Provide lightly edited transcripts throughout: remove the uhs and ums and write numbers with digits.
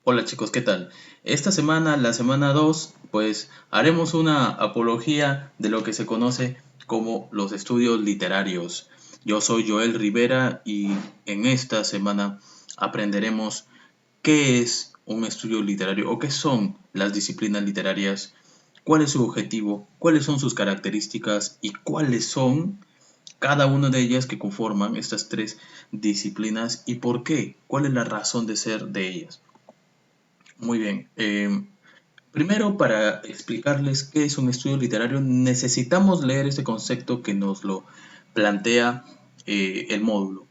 Hola chicos, ¿qué tal? Esta semana, la semana 2, pues haremos una apología de lo que se conoce como los estudios literarios. Yo soy Joel Rivera y en esta semana aprenderemos qué es un estudio literario o qué son las disciplinas literarias, cuál es su objetivo, cuáles son sus características y cuáles son cada una de ellas que conforman estas tres disciplinas y por qué, cuál es la razón de ser de ellas. Muy bien. Primero, para explicarles qué es un estudio literario, necesitamos leer este concepto que nos lo plantea el módulo.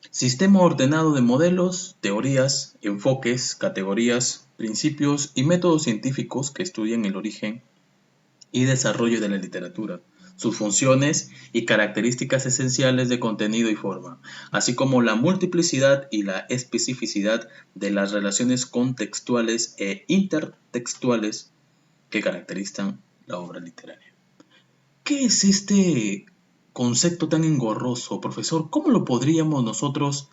Sistema ordenado de modelos, teorías, enfoques, categorías, principios y métodos científicos que estudian el origen y desarrollo de la literatura, sus funciones y características esenciales de contenido y forma, así como la multiplicidad y la especificidad de las relaciones contextuales e intertextuales que caracterizan la obra literaria. ¿Qué es este concepto tan engorroso, profesor? ¿Cómo lo podríamos nosotros,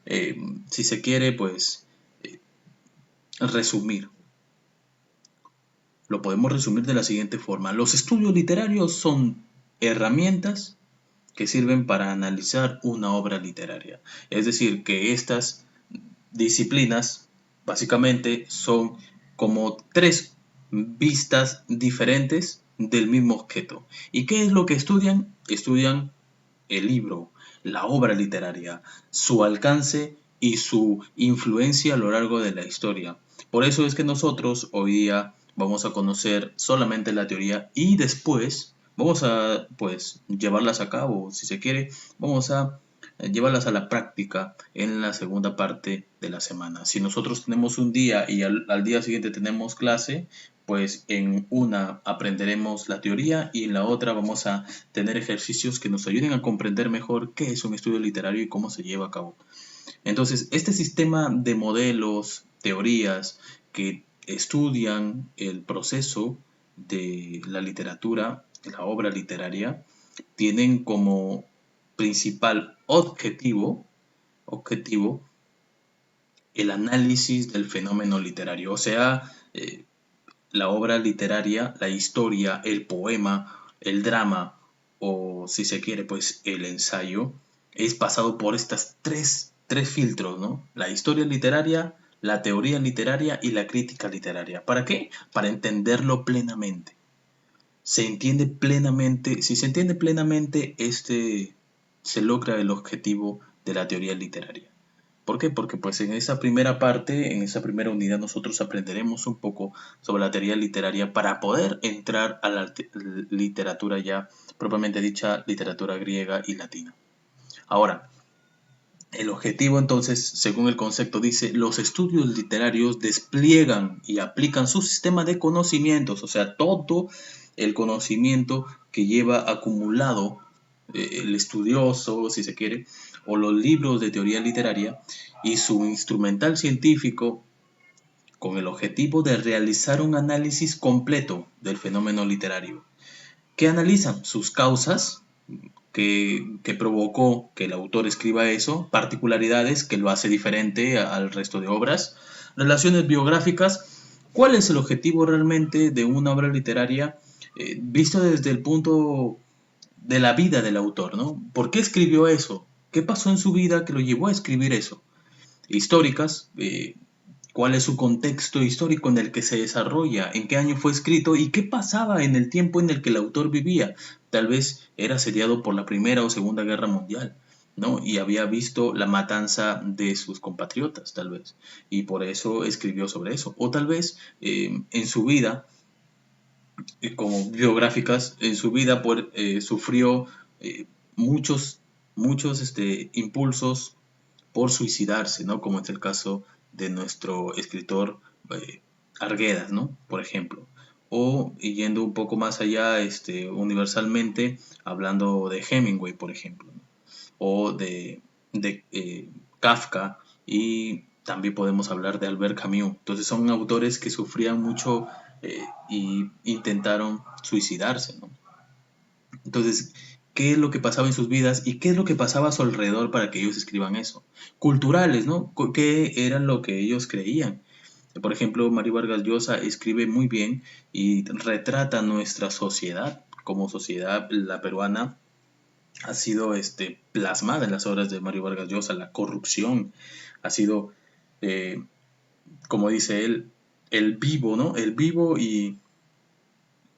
eh, si se quiere, pues, resumir? Lo podemos resumir de la siguiente forma. Los estudios literarios son herramientas que sirven para analizar una obra literaria. Es decir, que estas disciplinas básicamente son como tres vistas diferentes del mismo objeto. ¿Y qué es lo que estudian? Estudian el libro, la obra literaria, su alcance y su influencia a lo largo de la historia. Por eso es que nosotros hoy día vamos a conocer solamente la teoría y después vamos a pues llevarlas a cabo, si se quiere, vamos a llevarlas a la práctica en la segunda parte de la semana. Si nosotros tenemos un día y al día siguiente tenemos clase, pues en una aprenderemos la teoría y en la otra vamos a tener ejercicios que nos ayuden a comprender mejor qué es un estudio literario y cómo se lleva a cabo. Entonces, este sistema de modelos, teorías que estudian el proceso de la literatura, la obra literaria, tienen como principal objetivo el análisis del fenómeno literario, o sea, la obra literaria, la historia, el poema, el drama o si se quiere pues el ensayo es pasado por estas tres filtros, ¿no? La historia literaria, la teoría literaria y la crítica literaria. ¿Para qué? Para entenderlo plenamente. Se entiende plenamente, si se entiende plenamente, se logra el objetivo de la teoría literaria. ¿Por qué? Porque pues en esa primera parte, en esa primera unidad, nosotros aprenderemos un poco sobre la teoría literaria para poder entrar a la literatura ya propiamente dicha, literatura griega y latina. Ahora, el objetivo entonces, según el concepto dice, los estudios literarios despliegan y aplican su sistema de conocimientos, o sea, todo el conocimiento que lleva acumulado el estudioso, si se quiere, o los libros de teoría literaria y su instrumental científico con el objetivo de realizar un análisis completo del fenómeno literario. ¿Qué analizan? Sus causas, que provocó que el autor escriba eso, particularidades que lo hace diferente al resto de obras, relaciones biográficas. ¿Cuál es el objetivo realmente de una obra literaria visto desde el punto de la vida del autor, ¿no? ¿Por qué escribió eso? ¿Qué pasó en su vida que lo llevó a escribir eso? Históricas, cuál es su contexto histórico en el que se desarrolla, en qué año fue escrito y qué pasaba en el tiempo en el que el autor vivía. Tal vez era asediado por la Primera o Segunda Guerra Mundial, ¿no? Y había visto la matanza de sus compatriotas, tal vez, y por eso escribió sobre eso. O tal vez en su vida, como biográficas, en su vida sufrió eh, muchos, muchos impulsos por suicidarse, ¿no? Como es el caso de nuestro escritor Arguedas, ¿no? Por ejemplo. O yendo un poco más allá, universalmente, hablando de Hemingway, por ejemplo, ¿no? O de Kafka, y también podemos hablar de Albert Camus. Entonces son autores que sufrían mucho y intentaron suicidarse, ¿no? Entonces, ¿qué es lo que pasaba en sus vidas y qué es lo que pasaba a su alrededor para que ellos escriban eso? Culturales, ¿no? ¿Qué era lo que ellos creían? Por ejemplo, Mario Vargas Llosa escribe muy bien y retrata nuestra sociedad. Como sociedad, la peruana ha sido plasmada en las obras de Mario Vargas Llosa. La corrupción ha sido, eh, como dice él, el vivo, ¿no? El vivo y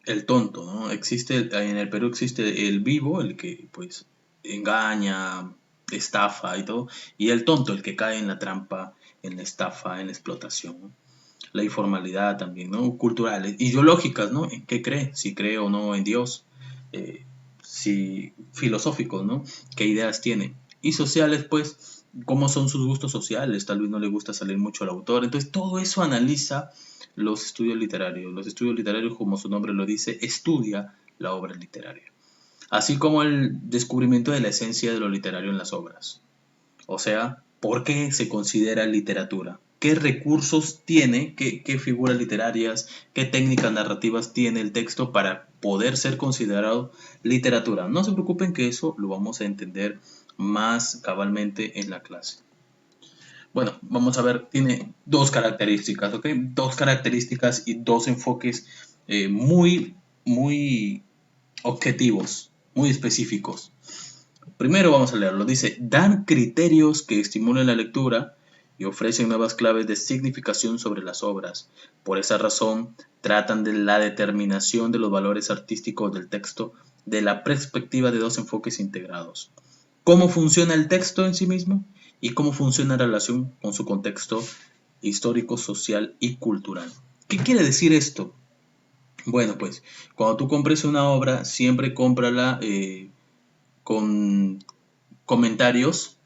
el tonto, ¿no? En el Perú existe el vivo, el que pues engaña, estafa y todo, y el tonto, el que cae en la trampa, en la estafa, en la explotación, ¿no? La informalidad también, ¿no? Culturales, ideológicas, ¿no? ¿En qué cree? Si cree o no en Dios, eh, si filosóficos, ¿no? ¿Qué ideas tiene? Y sociales, pues, cómo son sus gustos sociales, tal vez no le gusta salir mucho al autor, entonces todo eso analiza los estudios literarios. Los estudios literarios, como su nombre lo dice, estudia la obra literaria, así como el descubrimiento de la esencia de lo literario en las obras. O sea, ¿por qué se considera literatura? ¿Qué recursos tiene, qué figuras literarias, qué técnicas narrativas tiene el texto para poder ser considerado literatura? No se preocupen que eso lo vamos a entender más cabalmente en la clase. Bueno, vamos a ver, tiene dos características, ¿ok? Dos características y dos enfoques muy objetivos, muy específicos. Primero vamos a leerlo. Dice, dan criterios que estimulen la lectura y ofrecen nuevas claves de significación sobre las obras. Por esa razón, tratan de la determinación de los valores artísticos del texto de la perspectiva de dos enfoques integrados. ¿Cómo funciona el texto en sí mismo? Y cómo funciona en relación con su contexto histórico, social y cultural. ¿Qué quiere decir esto? Bueno, pues cuando tú compres una obra, siempre cómprala con comentarios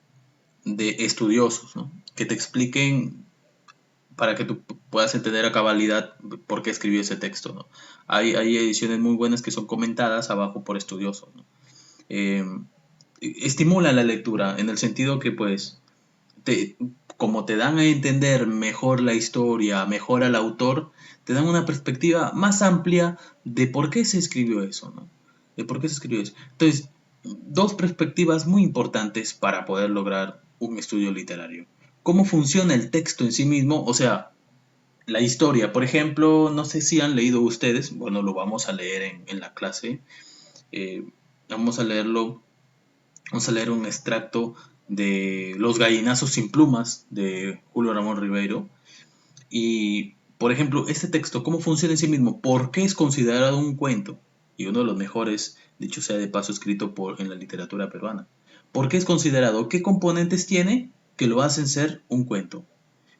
de estudiosos, ¿no? Que te expliquen para que tú puedas entender a cabalidad por qué escribió ese texto, ¿no? Hay ediciones muy buenas que son comentadas abajo por estudiosos, ¿no? Eh, Estimulan la lectura en el sentido que pues te, como te dan a entender mejor la historia, mejor al autor, te dan una perspectiva más amplia de por qué se escribió eso, ¿no? De por qué se escribió eso. Entonces, dos perspectivas muy importantes para poder lograr un estudio literario. ¿Cómo funciona el texto en sí mismo? O sea, la historia, por ejemplo, no sé si han leído ustedes, bueno, lo vamos a leer en la clase, eh, vamos a leerlo. Vamos a leer un extracto de Los gallinazos sin plumas de Julio Ramón Ribeiro. Y, por ejemplo, este texto, ¿cómo funciona en sí mismo? ¿Por qué es considerado un cuento? Y uno de los mejores, dicho sea de paso, escrito en la literatura peruana. ¿Por qué es considerado? ¿Qué componentes tiene que lo hacen ser un cuento?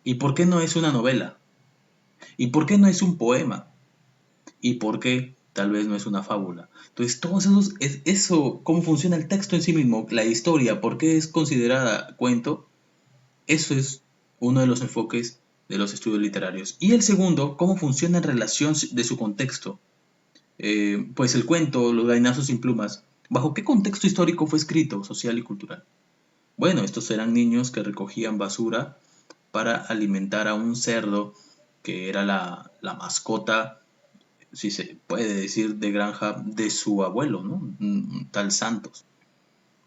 ¿Y por qué no es una novela? ¿Y por qué no es un poema? ¿Y por qué tal vez no es una fábula? Entonces, todos esos, eso, cómo funciona el texto en sí mismo, la historia, por qué es considerada cuento, eso es uno de los enfoques de los estudios literarios. Y el segundo, cómo funciona en relación de su contexto. Pues el cuento, Los gallinazos sin plumas, ¿bajo qué contexto histórico fue escrito, social y cultural? Bueno, estos eran niños que recogían basura para alimentar a un cerdo que era la mascota, si se puede decir, de granja de su abuelo, ¿no? Un tal Santos.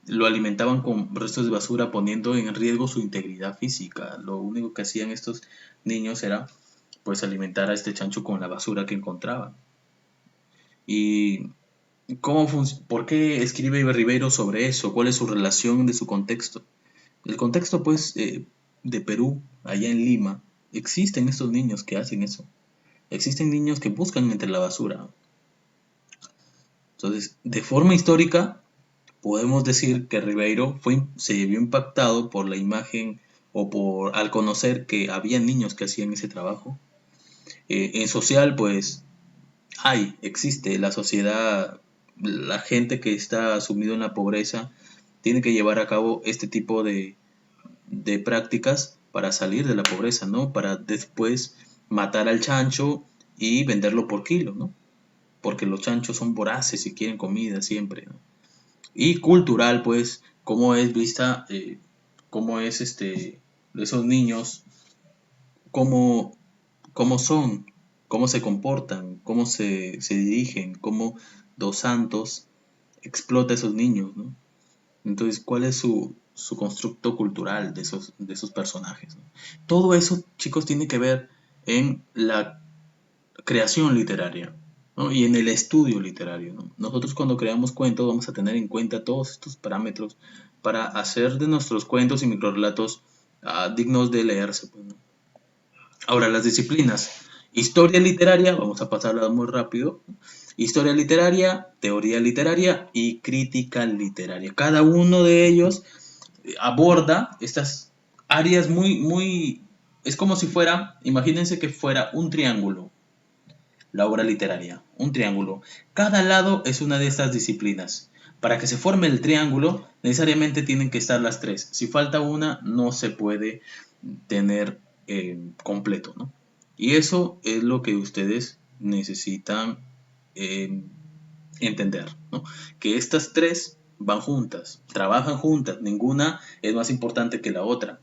Lo alimentaban con restos de basura poniendo en riesgo su integridad física. Lo único que hacían estos niños era pues alimentar a este chancho con la basura que encontraban. ¿Y por qué escribe Ribeiro sobre eso? ¿Cuál es su relación de su contexto? El contexto pues de Perú, allá en Lima, existen estos niños que hacen eso. Existen niños que buscan entre la basura. Entonces, de forma histórica, podemos decir que Ribeiro se vio impactado por la imagen o al conocer que había niños que hacían ese trabajo. En social, pues existe la sociedad, la gente que está sumido en la pobreza tiene que llevar a cabo este tipo de prácticas para salir de la pobreza, ¿no? Para después matar al chancho y venderlo por kilo, ¿no? Porque los chanchos son voraces y quieren comida siempre, ¿no? Y cultural, pues, cómo es vista, cómo es esos niños, cómo, cómo son, cómo se comportan, cómo se dirigen, cómo Dos Santos explota a esos niños, ¿no? Entonces, ¿cuál es su constructo cultural de esos personajes, ¿no? Todo eso, chicos, tiene que ver en la creación literaria, ¿no? Y en el estudio literario, ¿no? Nosotros cuando creamos cuentos vamos a tener en cuenta todos estos parámetros para hacer de nuestros cuentos y microrelatos dignos de leerse, pues, ¿no? Ahora, las disciplinas. Historia literaria, vamos a pasarla muy rápido. Historia literaria, teoría literaria y crítica literaria. Cada uno de ellos aborda estas áreas muy... Es como si fuera, imagínense que fuera un triángulo, la obra literaria, un triángulo. Cada lado es una de estas disciplinas. Para que se forme el triángulo, necesariamente tienen que estar las tres. Si falta una, no se puede tener completo, ¿no? Y eso es lo que ustedes necesitan eh, entender, ¿no? Que estas tres van juntas, trabajan juntas, ninguna es más importante que la otra.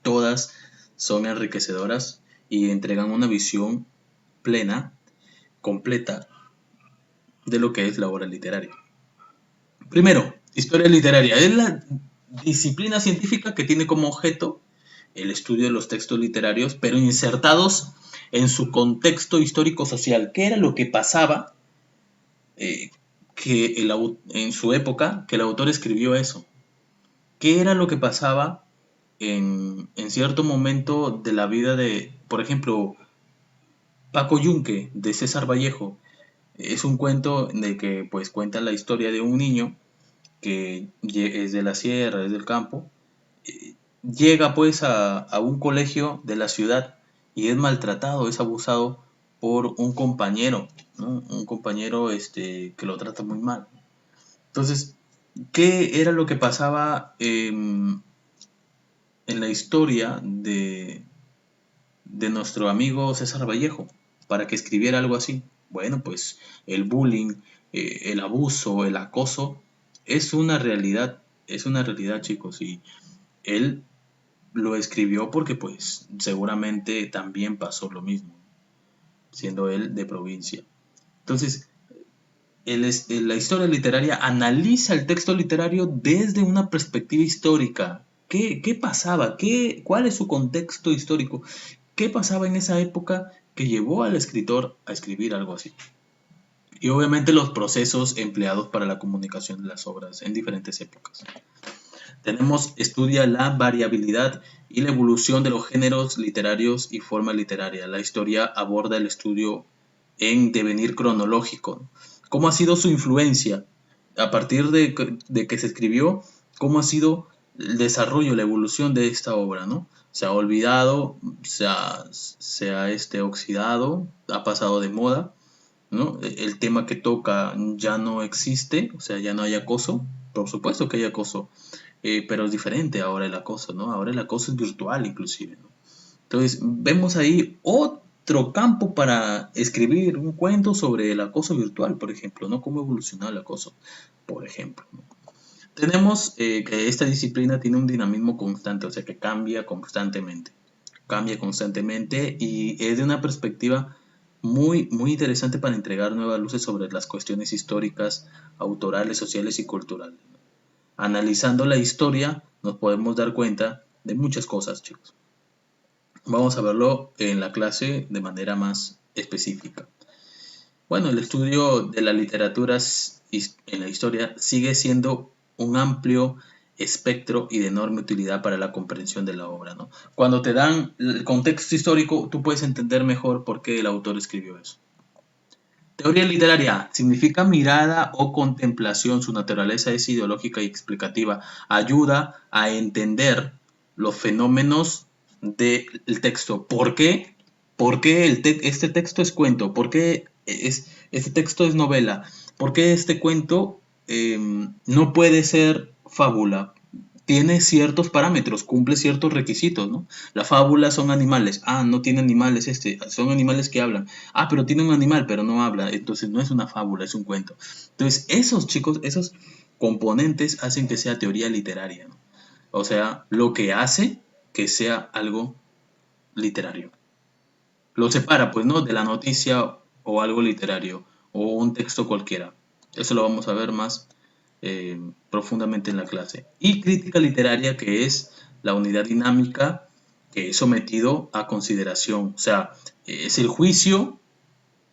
Todas son enriquecedoras y entregan una visión plena, completa de lo que es la obra literaria. Primero, historia literaria. Es la disciplina científica que tiene como objeto el estudio de los textos literarios, pero insertados en su contexto histórico-social. ¿Qué era lo que pasaba eh, en su época que el autor escribió eso? ¿Qué era lo que pasaba en cierto momento de la vida de, por ejemplo, Paco Yunque, de César Vallejo? Es un cuento de que pues cuenta la historia de un niño que es de la sierra, es del campo, llega pues a un colegio de la ciudad y es maltratado, es abusado por un compañero, ¿no? Un compañero que lo trata muy mal. Entonces, ¿qué era lo que pasaba en la historia de nuestro amigo César Vallejo para que escribiera algo así? Bueno, pues el bullying, el abuso, el acoso es una realidad, chicos, y él lo escribió porque pues seguramente también pasó lo mismo, siendo él de provincia. Entonces, la historia literaria analiza el texto literario desde una perspectiva histórica. ¿Qué pasaba? ¿Cuál es su contexto histórico? ¿Qué pasaba en esa época que llevó al escritor a escribir algo así? Y obviamente los procesos empleados para la comunicación de las obras en diferentes épocas. Estudia la variabilidad y la evolución de los géneros literarios y forma literaria. La historia aborda el estudio en devenir cronológico. ¿Cómo ha sido su influencia a partir de que se escribió? ¿Cómo ha sido el desarrollo, la evolución de esta obra, ¿no? Se ha olvidado, se ha oxidado, ha pasado de moda, ¿no? El tema que toca ya no existe, o sea, ya no hay acoso. Por supuesto que hay acoso, pero es diferente ahora el acoso, ¿no? Ahora el acoso es virtual inclusive, ¿no? Entonces, vemos ahí otro campo para escribir un cuento sobre el acoso virtual, por ejemplo, ¿no? Cómo evolucionó el acoso, por ejemplo, ¿no? Tenemos que esta disciplina tiene un dinamismo constante, o sea, que cambia constantemente y es de una perspectiva muy interesante para entregar nuevas luces sobre las cuestiones históricas, autorales, sociales y culturales. Analizando la historia nos podemos dar cuenta de muchas cosas, chicos. Vamos a verlo en la clase de manera más específica. Bueno, el estudio de la literatura en la historia sigue siendo un amplio espectro y de enorme utilidad para la comprensión de la obra, ¿no? Cuando te dan el contexto histórico, tú puedes entender mejor por qué el autor escribió eso. Teoría literaria significa mirada o contemplación, su naturaleza es ideológica y explicativa, ayuda a entender los fenómenos del texto. ¿Por qué? ¿Por qué este texto es cuento? ¿Por qué este texto es novela? ¿Por qué este cuento no puede ser fábula? Tiene ciertos parámetros, cumple ciertos requisitos, ¿no? La fábula son animales. Ah, no tiene animales son animales que hablan. Ah, pero tiene un animal, pero no habla. Entonces no es una fábula, es un cuento. Entonces, esos chicos, esos componentes hacen que sea teoría literaria, ¿no? O sea, lo que hace que sea algo literario. Lo separa, pues, ¿no? De la noticia o algo literario o un texto cualquiera. Eso lo vamos a ver más profundamente en la clase. Y crítica literaria, que es la unidad dinámica que es sometido a consideración. O sea, es el juicio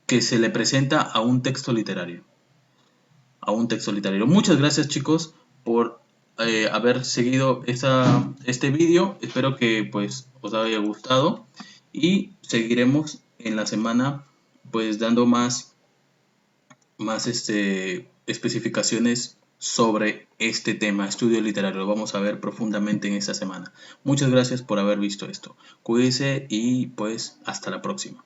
que se le presenta a un texto literario. A un texto literario. Muchas gracias, chicos, por haber seguido este vídeo. Espero que pues os haya gustado y seguiremos en la semana pues dando más especificaciones sobre este tema, estudio literario. Lo vamos a ver profundamente en esta semana. Muchas gracias por haber visto esto. Cuídense y pues hasta la próxima.